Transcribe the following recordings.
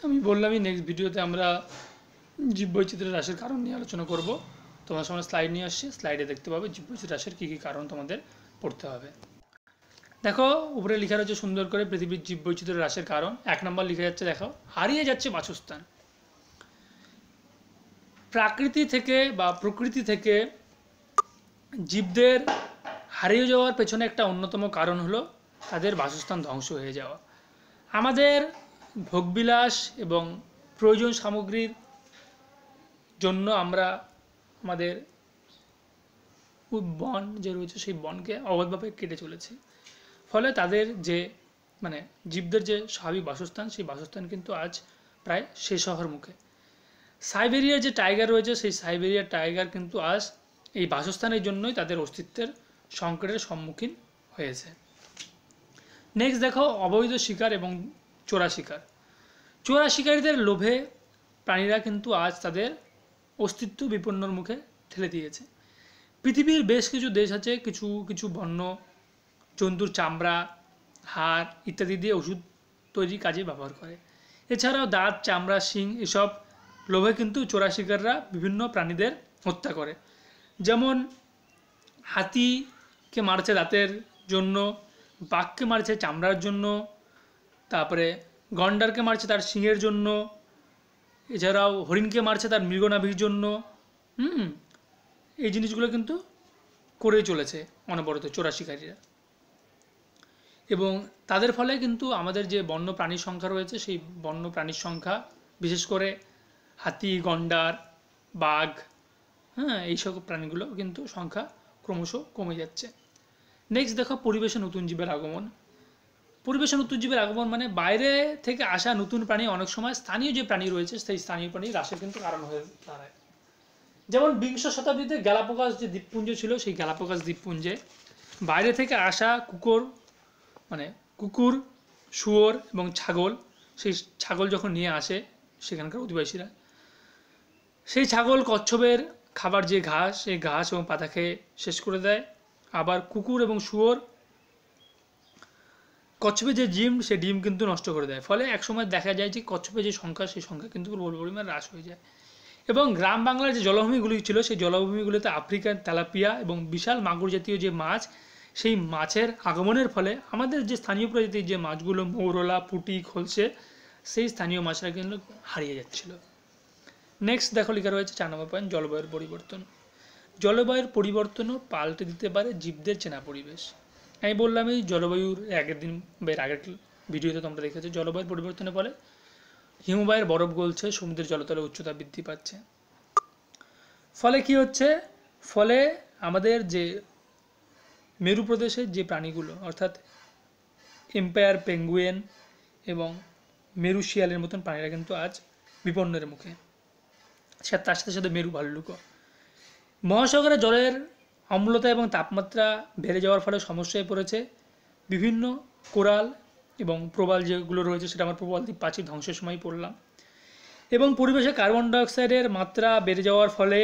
আমি বললামই নেক্সট ভিডিওতে আমরা জীববৈচিত্র্য হ্রাসের কারণ নিয়ে আলোচনা করব। তোমার সামনে স্লাইড নিয়ে আসছি, স্লাইডে দেখতে পাবে জীববৈচিত্র্য হ্রাসের কী কী কারণ তোমাদের পড়তে হবে। দেখো উপরে লেখা রয়েছে সুন্দর করে পৃথিবীর জীববৈচিত্র্য হ্রাসের কারণ। 1 নম্বর লিখে যাচ্ছে, দেখো, হারিয়ে যাচ্ছে বাসস্থান। প্রকৃতি থেকে জীবদের হারিয়ে যাওয়ার পেছনে একটা অন্যতম কারণ হলো তাদের বাসস্থান ধ্বংস হয়ে যাওয়া। আমাদের ভোগবিলাস এবং প্রয়োজন সামগ্রীর জন্য আমরা আমাদের বন যে রয়েছে সেই বনকে অবৈধভাবে কেটে চলেছি। ফলে তাদের যে জীবদের যে স্বাভাবিক বাসস্থান, সেই বাসস্থান কিন্তু আজ প্রায় শেষ হওয়ার মুখে। সাইবেরিয়ার যে টাইগার রয়েছে, সেই সাইবেরিয়ার টাইগার কিন্তু আজ এই বাসস্থানের জন্যই তাদের অস্তিত্বের সংকটের সম্মুখীন হয়েছে। নেক্সট দেখো, অবৈধ শিকার এবং চোরা শিকার। চোরা শিকারীদের লোভে প্রাণীরা কিন্তু আজ তাদের অস্তিত্ব বিপন্নর মুখে ঠেলে দিয়েছে। পৃথিবীর বেশ কিছু দেশ আছে কিছু কিছু বন্য জন্তুর চামড়া, হাড় ইত্যাদি দিয়ে ওষুধ তৈরির কাজে ব্যবহার করে। এছাড়াও দাঁত, চামড়া, শিং এসব লোভে কিন্তু চোরা শিকাররা বিভিন্ন প্রাণীদের হত্যা করে। যেমন হাতিকে মারছে দাঁতের জন্য, বাঘকে মারছে চামড়ার জন্য, তারপরে গন্ডারকে মারছে তার শিংয়ের জন্য, এছাড়াও হরিণকে মারছে তার মৃগনাভির জন্য। এই জিনিসগুলো কিন্তু করেই চলেছে অনবরত চোরা শিকারীরা। এবং তাদের ফলে কিন্তু আমাদের যে বন্য প্রাণীর সংখ্যা রয়েছে, সেই বন্য প্রাণীর সংখ্যা, বিশেষ করে হাতি, গন্ডার, বাঘ, এইসব প্রাণীগুলো কিন্তু সংখ্যা ক্রমশ কমে যাচ্ছে। নেক্সট দেখো, পরিবেশে নতুন জীবের আগমন। পরিবেশে নতুন জীবের আগমন মানে বাইরে থেকে আসা নতুন প্রাণী অনেক সময় স্থানীয় যে প্রাণী রয়েছে সেই স্থানীয় প্রাণী হ্রাসের কিন্তু কারণ হয়ে দাঁড়ায়। যেমন বিংশ শতাব্দীতে গ্যালাপাগোস যে দ্বীপপুঞ্জ ছিল, সেই গ্যালাপাগোস দ্বীপপুঞ্জে বাইরে থেকে আসা কুকুর, শুয়োর এবং ছাগল, সেই ছাগল যখন নিয়ে আসে সেখানকার অধিবাসীরা, সেই ছাগল কচ্ছপের খাবার যে ঘাস, সেই ঘাস এবং পাতা খেয়ে শেষ করে দেয়। আবার কুকুর এবং শুয়োর কচ্ছপের যে ডিম, সেই ডিম কিন্তু নষ্ট করে দেয়। ফলে একসময় দেখা যায় যে কচ্ছপের যে সংখ্যা, সেই সংখ্যা কিন্তু প্রবল পরিমাণে হ্রাস হয়ে যায়। এবং গ্রাম বাংলার যে জলাভূমিগুলি ছিল, সেই জলাভূমিগুলিতে আফ্রিকান তেলাপিয়া এবং বিশাল মাগুর জাতীয় যে মাছ, সেই মাছের আগমনের ফলে আমাদের যে স্থানীয় প্রজাতির যে মাছগুলো, মৌরলা, পুঁটি, খলসে, সেই স্থানীয় মাছরা কিন্তু হারিয়ে যাচ্ছিল। নেক্সট দেখো লেখা রয়েছে 4 নম্বর পয়েন্ট, জলবায়ুর পরিবর্তন। জলবায়ুর পরিবর্তনও পাল্টে দিতে পারে জীবদের চেনা পরিবেশ। আমি বললাম এই জলবায়ুর আগের ভিডিওতে তোমরা দেখেছো, জলবায়ুর পরিবর্তনের ফলে হিমবাহের বরফ গলছে, সমুদ্রের জলতলের উচ্চতা বৃদ্ধি পাচ্ছে। ফলে কি হচ্ছে? ফলে আমাদের যে মেরু প্রদেশের যে প্রাণীগুলো, অর্থাৎ এম্পায়ার পেঙ্গুইন এবং মেরু শিয়ালের মতন প্রাণীরা কিন্তু আজ বিপন্নের মুখে। তার সাথে সাথে মেরু ভাল্লুকও। মহাসাগরে জলের অম্লতা এবং তাপমাত্রা বেড়ে যাওয়ার ফলে সমস্যায় পড়েছে বিভিন্ন কোরাল এবং প্রবাল যেগুলো রয়েছে, সেটা আমার প্রবাল দ্বীপ প্রাচীর ধ্বংসের সময় পড়লাম। এবং পরিবেশে কার্বন ডাইঅক্সাইডের মাত্রা বেড়ে যাওয়ার ফলে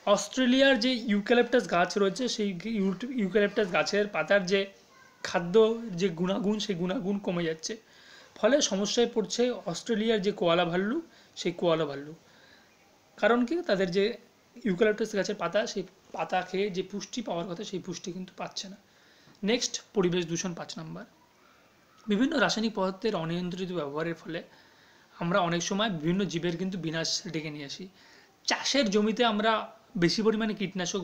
অস্ট্রেলিয়ার যে ইউক্যালিপটাস গাছ রয়েছে, সেই ইউক্যালিপটাস গাছের পাতার যে খাদ্য যে গুণাগুণ, সেই গুণাগুণ কমে যাচ্ছে। ফলে সমস্যায় পড়ছে অস্ট্রেলিয়ার যে কোয়ালা ভাল্লুক, সেই কোয়ালা ভাল্লুক। কারণ কি? তাদের যে ইউক্যালিপটাস গাছের পাতা, সেই পাতা খেয়ে যে পুষ্টি পাওয়ার কথা, সেই পুষ্টি কিন্তু পাচ্ছে না। নেক্সট, পরিবেশ দূষণ 5 নম্বর। বিভিন্ন রাসায়নিক পদার্থের অনিয়ন্ত্রিত ব্যবহারের ফলে আমরা অনেক সময় বিভিন্ন জীবের কিন্তু বিনাশ ডেকে নিয়ে আসি। চাষের জমিতে আমরা বেশি পরিমাণে কীটনাশক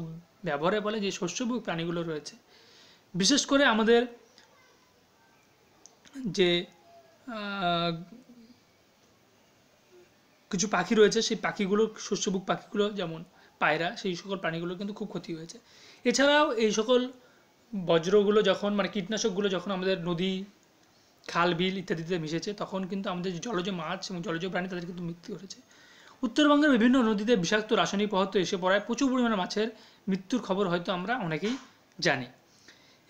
ব্যবহারের ফলে যে শস্যভোগী প্রাণীগুলো রয়েছে, বিশেষ করে আমাদের যে কিছু পাখি রয়েছে, সেই পাখিগুলো, শস্যভোগ পাখিগুলো যেমন পায়রা, সেই সকল প্রাণীগুলো কিন্তু খুব ক্ষতি হয়েছে। এছাড়াও এই সকল বজ্রগুলো যখন কীটনাশকগুলো যখন আমাদের নদী, খাল, বিল ইত্যাদিতে মিশেছে, তখন কিন্তু আমাদের জলজ মাছ এবং জলজ প্রাণী তাদের কিন্তু মৃত্যু ঘটেছে। উত্তরবঙ্গের বিভিন্ন নদীতে বিষাক্ত রাসায়নিক পদার্থ এসে পড়ায় প্রচুর পরিমাণে মাছের মৃত্যুর খবর হয়তো আমরা অনেকেই জানি।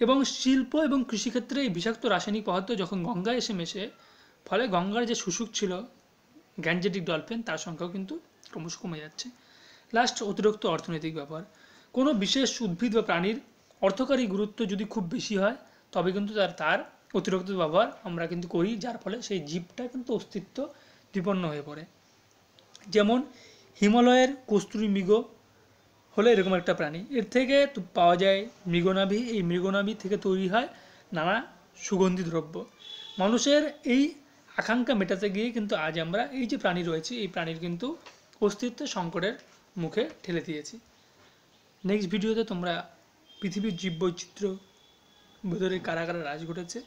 এবং শিল্প এবং কৃষিক্ষেত্রে এই বিষাক্ত রাসায়নিক পদার্থ যখন গঙ্গায় এসে মেশে, ফলে গঙ্গার যে শুশুক ছিল গ্যাঞ্জেটিক ডলফিন, তার সংখ্যাও কিন্তু ক্রমশ কমে যাচ্ছে। লাস্ট, অতিরিক্ত অর্থনৈতিক ব্যবহার। কোনো বিশেষ উদ্ভিদ বা প্রাণীর অর্থকারী গুরুত্ব যদি খুব বেশি হয়, তবে কিন্তু তার অতিরিক্ত ব্যবহার আমরা কিন্তু করি, যার ফলে সেই জীবটা কিন্তু অস্তিত্ব বিপন্ন হয়ে পড়ে। যেমন হিমালয়ের কস্তুরী মৃগ হলো এরকম একটা প্রাণী। এর থেকে পাওয়া যায় মৃগনাভি। এই মৃগনাভি থেকে তৈরি হয় নানা সুগন্ধি দ্রব্য। মানুষের এই আকাঙ্ক্ষা মেটাতে গিয়ে কিন্তু আজ আমরা এই যে প্রাণী রয়েছে এই প্রাণীর কিন্তু অস্তিত্ব সংকটের মুখে ঠেলে দিয়েছি। নেক্সট ভিডিওতে তোমরা পৃথিবীর জীববৈচিত্র্য ভেতরে কারা কারা রাজ ঘটেছে,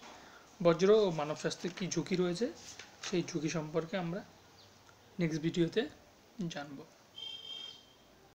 বজ্র ও মানব স্বাস্থ্যের কী ঝুঁকি রয়েছে সেই ঝুঁকি সম্পর্কে আমরা নেক্সট ভিডিওতে জানবো।